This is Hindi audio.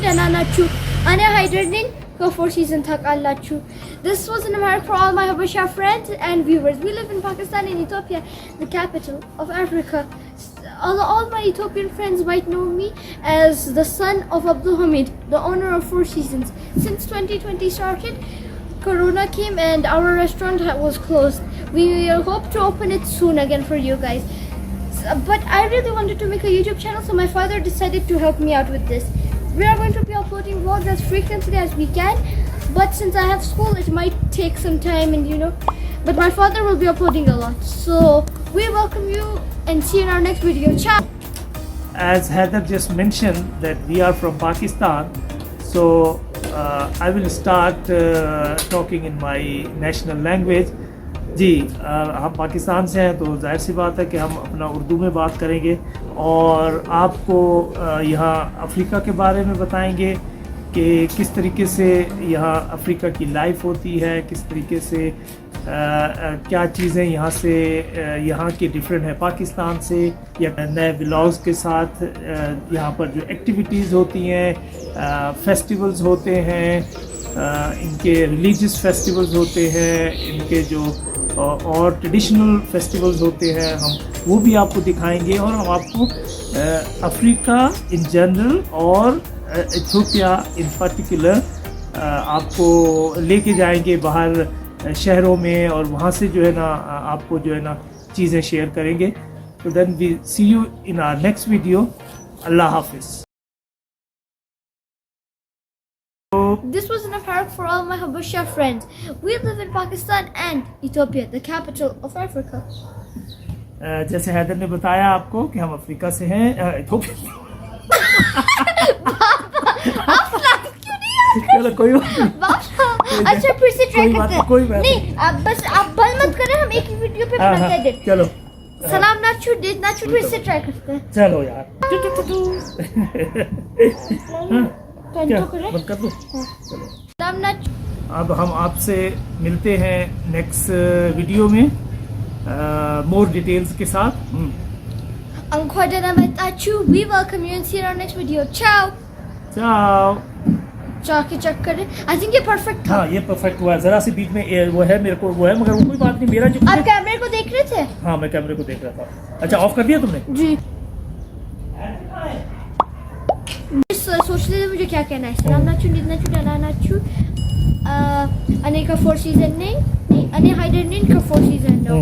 Dananachu, Ane Haider go Four Seasons Takallachu. This was an America for all my Habesha friends and viewers. We live in Pakistan and Ethiopia, the capital of Africa. All my Ethiopian friends might know me as the son of Abdul Hameed, the owner of Four Seasons. Since 2020 started, Corona came and our restaurant was closed. We hope to open it soon again for you guys. But I really wanted to make a YouTube channel, so my father decided to help me out with this. We are going to be uploading vlogs as frequently as we can, but since I have school, it might take some time and but my father will be uploading a lot. So we welcome you and see you in our next video. Ciao! As Haider just mentioned that we are from Pakistan, so I will start talking in my national language. जी हम पाकिस्तान से हैं तो जाहिर सी बात है कि हम अपना उर्दू में बात करेंगे और आपको यहाँ अफ्रीका के बारे में बताएंगे कि किस तरीके से यहाँ अफ्रीका की लाइफ होती है, किस तरीके से क्या चीज़ें यहाँ से यहाँ के डिफरेंट है पाकिस्तान से, या नए व्लॉग्स के साथ यहाँ पर जो एक्टिविटीज़ होती हैं, फेस्टिवल्स होते हैं, इनके रिलीजियस फेस्टिवल्स होते हैं, इनके जो और ट्रेडिशनल फेस्टिवल्स होते हैं, हम वो भी आपको दिखाएंगे और हम आपको अफ्रीका इन जनरल और इथियोपिया इन पर्टिकुलर आपको लेके जाएंगे बाहर शहरों में और वहाँ से जो है ना आपको जो है ना चीज़ें शेयर करेंगे. तो then we see you in our next video. अल्लाह हाफिज़. This was an apparel for all my Habesha friends. We live in Pakistan and Ethiopia, the capital of Africa. जैसे हैदर ने बताया आपको कि हम अफ्रीका से हैं, इथियोपिया. चलो कोई बात नहीं. अच्छा फिर से ट्राई करते हैं. कोई बात नहीं आप बस आप बल मत करें, हम एक ही वीडियो पे बनाते हैं एडिट. चलो सलाम नाचू फिर से ट्राई करते हैं. चलो यार. क्या बंद कर दो. सलाम नाचू. अब हम आपसे मिलते हैं नेक्स्ट वीडियो में मोर डिटेल्स के साथ. We welcome you and see you in our next video. Ciao. Ciao. चाह के चेक करें. I think ये परफेक्ट था. हाँ ये परफेक्ट हुआ. जरा सी बीच में वो है, मेरे को वो है, मगर वो कोई बात नहीं. मेरा जो आप कैमरे को देख रहे थे? हाँ मैं कैमरे को देख रहा था. अच्छा ऑफ कर दिया तुमने? जी. सोच रहे थे मुझे क्या कहना है. सलाम नाचू डाला नाचू अने का फोर सीजन नहीं अने हाइडर नहीं का फोर सीजन नो.